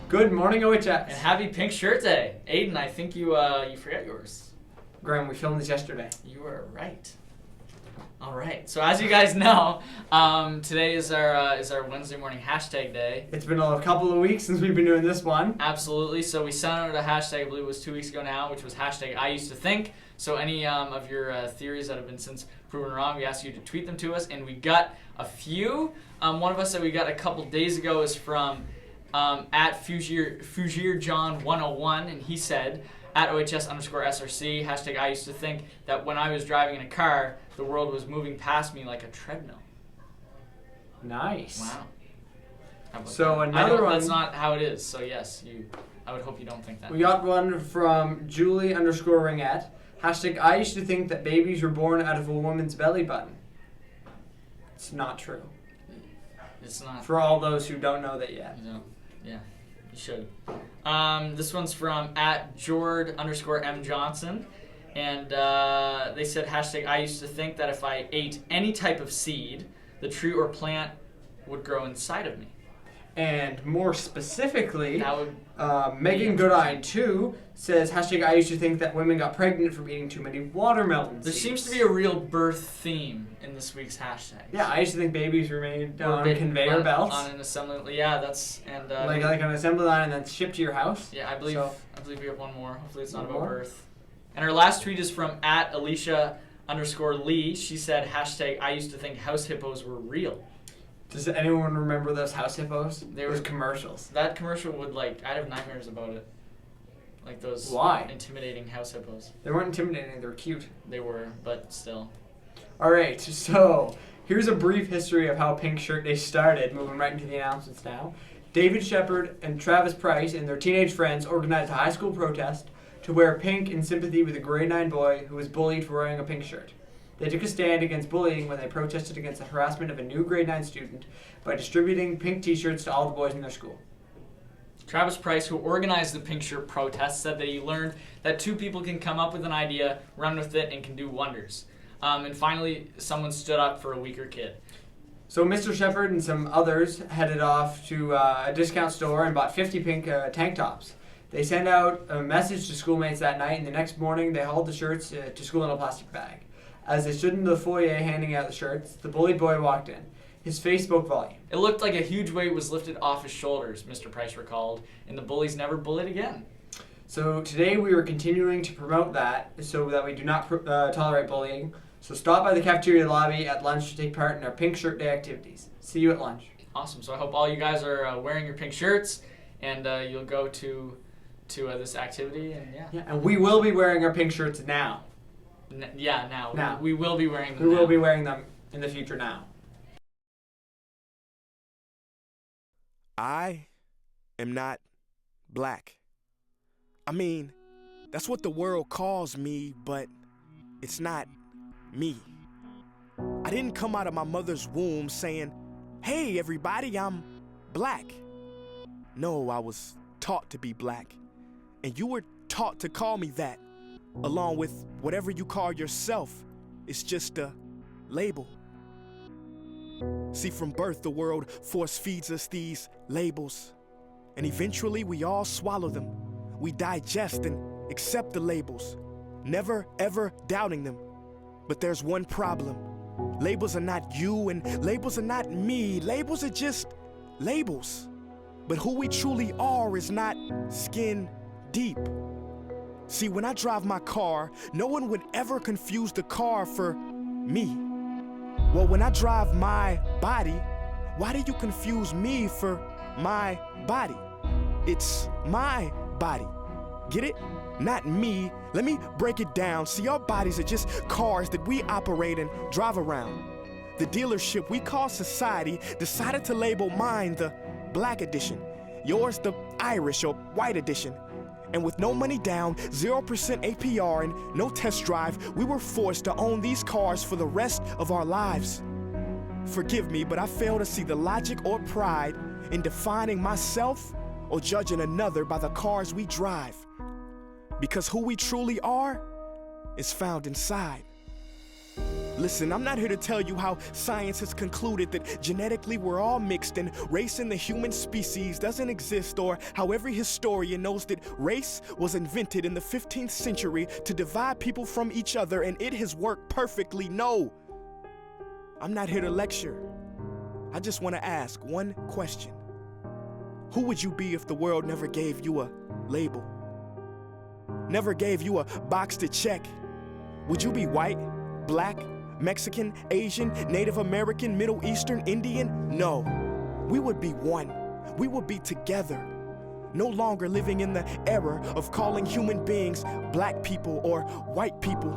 Good morning, OHS. And happy Pink Shirt Day. Aiden, I think you forgot yours. Graham, we filmed this yesterday. You were right. All right. So as you guys know, today is our Wednesday morning hashtag day. It's been a couple of weeks since we've been doing this one. Absolutely. So we sent out a hashtag, I believe it was 2 weeks ago now, which was hashtag I used to think. So any of your theories that have been since proven wrong, we asked you to tweet them to us, and we got a few. One of us that we got a couple days ago is from at FugierJohn101, and he said, at OHS_SRC, hashtag I used to think that when I was driving in a car, the world was moving past me like a treadmill. Nice. Wow. So that? another one. That's not how it is, so yes, I would hope you don't think that. We got one from Julie_Ringette. Hashtag I used to think that babies were born out of a woman's belly button. It's not true. It's not. For all those who don't know that yet. You know, yeah, you should. This one's from at Jord_M Johnson, and they said hashtag I used to think that if I ate any type of seed, the tree or plant would grow inside of me. And more specifically, That would Megan Goodine 2 says hashtag I used to think that women got pregnant from eating too many watermelon There seeds. seems to be a real birth theme in this week's hashtag. Yeah, I used to think babies were made on conveyor belts. On an assembly, yeah, that's and like an assembly line and then shipped to your house. Yeah, I believe So, we have one more. Hopefully it's not one about more? birth. And our last tweet is from at Alicia_Lee. She said hashtag I used to think house hippos were real. does anyone remember those house hippos? They Those were commercials. That commercial would I'd have nightmares about it. Like those Why? intimidating house hippos. They weren't intimidating, they were cute. They were, but still. Alright, so here's a brief history of how Pink Shirt Day started, moving right into the announcements now. David Shepard and Travis Price and their teenage friends organized a high school protest to wear pink in sympathy with a grade 9 boy who was bullied for wearing a pink shirt. They took a stand against bullying when they protested against the harassment of a new grade 9 student by distributing pink t-shirts to all the boys in their school. Travis Price, who organized the Pink Shirt protest, said that he learned that two people can come up with an idea, run with it, and can do wonders. And finally, someone stood up for a weaker kid. So Mr. Shepard and some others headed off to a discount store and bought 50 pink tank tops. They sent out a message to schoolmates that night, and the next morning they hauled the shirts to school in a plastic bag. As they stood in the foyer handing out the shirts, the bullied boy walked in. His face spoke volume. It looked like a huge weight was lifted off his shoulders, Mr. Price recalled, and the bullies never bullied again. So today we are continuing to promote that so that we do not tolerate bullying. So stop by the cafeteria lobby at lunch to take part in our Pink Shirt Day activities. See you at lunch. Awesome. So I hope all you guys are wearing your pink shirts, and you'll go to this activity, and Yeah, and we will be wearing our pink shirts now. Now. We will be wearing them We now. will be wearing them in the future now. I am not black. I mean, that's what the world calls me, but it's not me. I didn't come out of my mother's womb saying, "Hey, everybody, I'm black." No, I was taught to be black, and you were taught to call me that, along with whatever you call yourself. It's just a label. See, from birth, the world force feeds us these labels, and eventually we all swallow them. We digest and accept the labels, never ever doubting them. But there's one problem. Labels are not you, and labels are not me. Labels are just labels. But who we truly are is not skin deep. See, when I drive my car, no one would ever confuse the car for me. Well, when I drive my body, why do you confuse me for my body? It's my body. Get it? Not me. Let me break it down. See, our bodies are just cars that we operate and drive around. The dealership we call society decided to label mine the black edition, yours the Irish or white edition. And with no money down, 0% APR, and no test drive, we were forced to own these cars for the rest of our lives. Forgive me, but I fail to see the logic or pride in defining myself or judging another by the cars we drive. Because who we truly are is found inside. Listen, I'm not here to tell you how science has concluded that genetically we're all mixed and race in the human species doesn't exist, or how every historian knows that race was invented in the 15th century to divide people from each other and it has worked perfectly. No, I'm not here to lecture. I just want to ask one question. Who would you be if the world never gave you a label? Never gave you a box to check? Would you be white, black, Mexican, Asian, Native American, Middle Eastern, Indian? No. We would be one. We would be together. No longer living in the era of calling human beings black people or white people.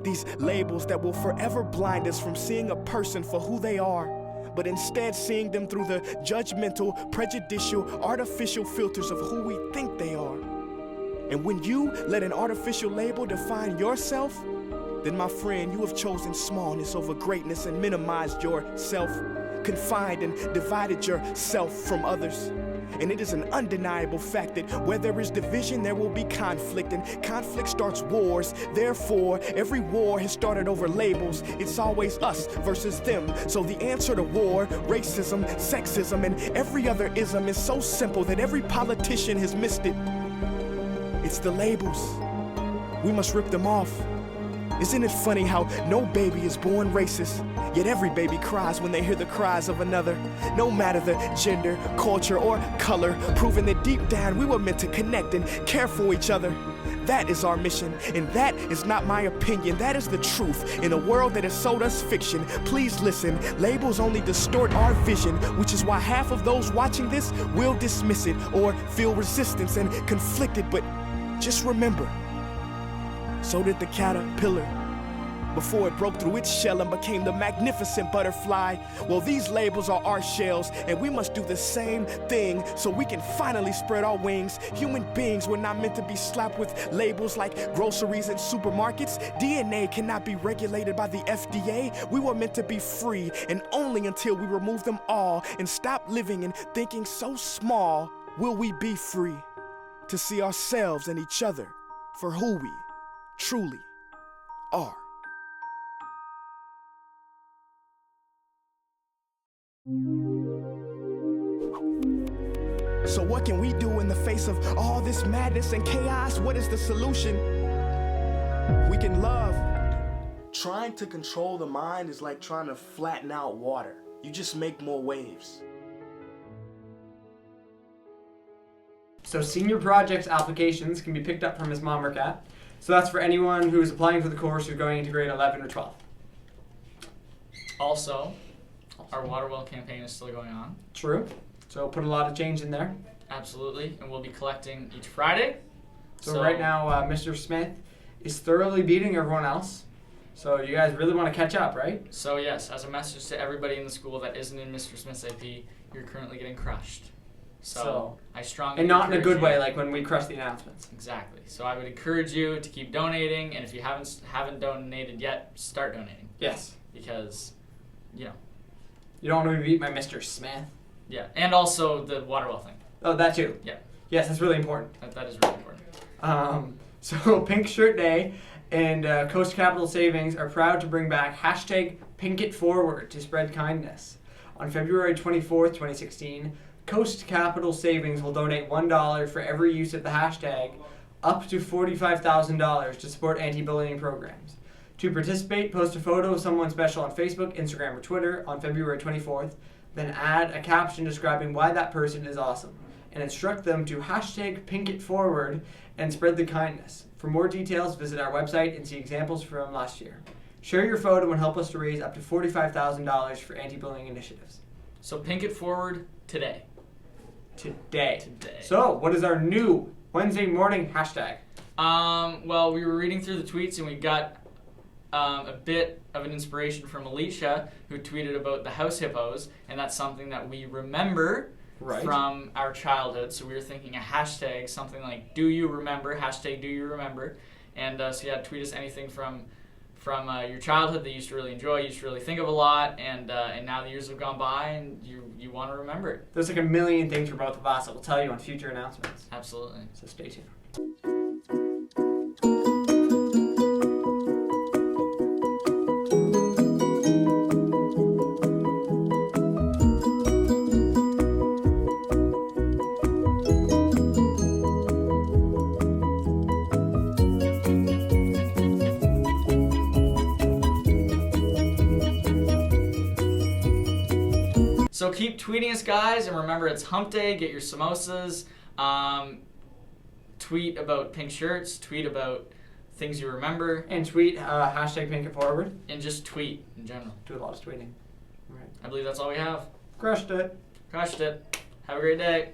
These labels that will forever blind us from seeing a person for who they are, but instead seeing them through the judgmental, prejudicial, artificial filters of who we think they are. And when you let an artificial label define yourself, then my friend, you have chosen smallness over greatness and minimized yourself, confined and divided yourself from others. And it is an undeniable fact that where there is division, there will be conflict, and conflict starts wars. Therefore, every war has started over labels. It's always us versus them. So the answer to war, racism, sexism, and every other ism is so simple that every politician has missed it. It's the labels. We must rip them off. Isn't it funny how no baby is born racist, yet every baby cries when they hear the cries of another? No matter the gender, culture, or color, proving that deep down we were meant to connect and care for each other. That is our mission, and that is not my opinion. That is the truth in a world that has sold us fiction. Please listen, labels only distort our vision, which is why half of those watching this will dismiss it or feel resistance and conflicted. But just remember, so did the caterpillar before it broke through its shell and became the magnificent butterfly. Well, these labels are our shells, and we must do the same thing so we can finally spread our wings. Human beings were not meant to be slapped with labels like groceries and supermarkets. DNA cannot be regulated by the FDA. We were meant to be free, and only until we remove them all and stop living and thinking so small will we be free to see ourselves and each other for who we truly are. So what can we do in the face of all this madness and chaos? What is the solution? We can love. Trying to control the mind is like trying to flatten out water. You just make more waves. So senior projects applications can be picked up from his mom or cat. So that's for anyone who is applying for the course who's going into grade 11 or 12. Also, our water well campaign is still going on. True. So put a lot of change in there. Absolutely, and we'll be collecting each Friday. So right now, Mr. Smith is thoroughly beating everyone else. So you guys really want to catch up, right? So yes, as a message to everybody in the school that isn't in Mr. Smith's AP, you're currently getting crushed. So I strongly and not in a good you, way, like when we crush the announcements. Exactly. So I would encourage you to keep donating, and if you haven't donated yet, start donating. Yes. Because, you don't want to be beat by Mr. Smith. Yeah, and also the water well thing. Oh, that too. Yeah. Yes, that's really important. That is really important. So Pink Shirt Day and Coast Capital Savings are proud to bring back #PinkItForward to spread kindness. On February 24th, 2016, Coast Capital Savings will donate $1 for every use of the hashtag, up to $45,000 to support anti-bullying programs. To participate, post a photo of someone special on Facebook, Instagram, or Twitter on February 24th, then add a caption describing why that person is awesome, and instruct them to #PinkItForward and spread the kindness. For more details, visit our website and see examples from last year. Share your photo and help us to raise up to $45,000 for anti-bullying initiatives. So Pink It Forward today. Today. So, what is our new Wednesday morning hashtag? Well, we were reading through the tweets and we got a bit of an inspiration from Alicia, who tweeted about the house hippos, and that's something that we remember from our childhood. So we were thinking a hashtag, something like "Do you remember?" Hashtag "Do you remember?" And so yeah, tweet us anything from your childhood that you used to really enjoy, you used to really think of a lot, and now the years have gone by and you want to remember it. There's like a million things for both of us that we'll tell you on future announcements. Absolutely. So stay tuned. So keep tweeting us, guys, and remember it's Hump Day. Get your samosas. Tweet about pink shirts. Tweet about things you remember. And tweet hashtag pink it forward. And just tweet in general. Do a lot of tweeting. All right. I believe that's all we have. Crushed it. Crushed it. Have a great day.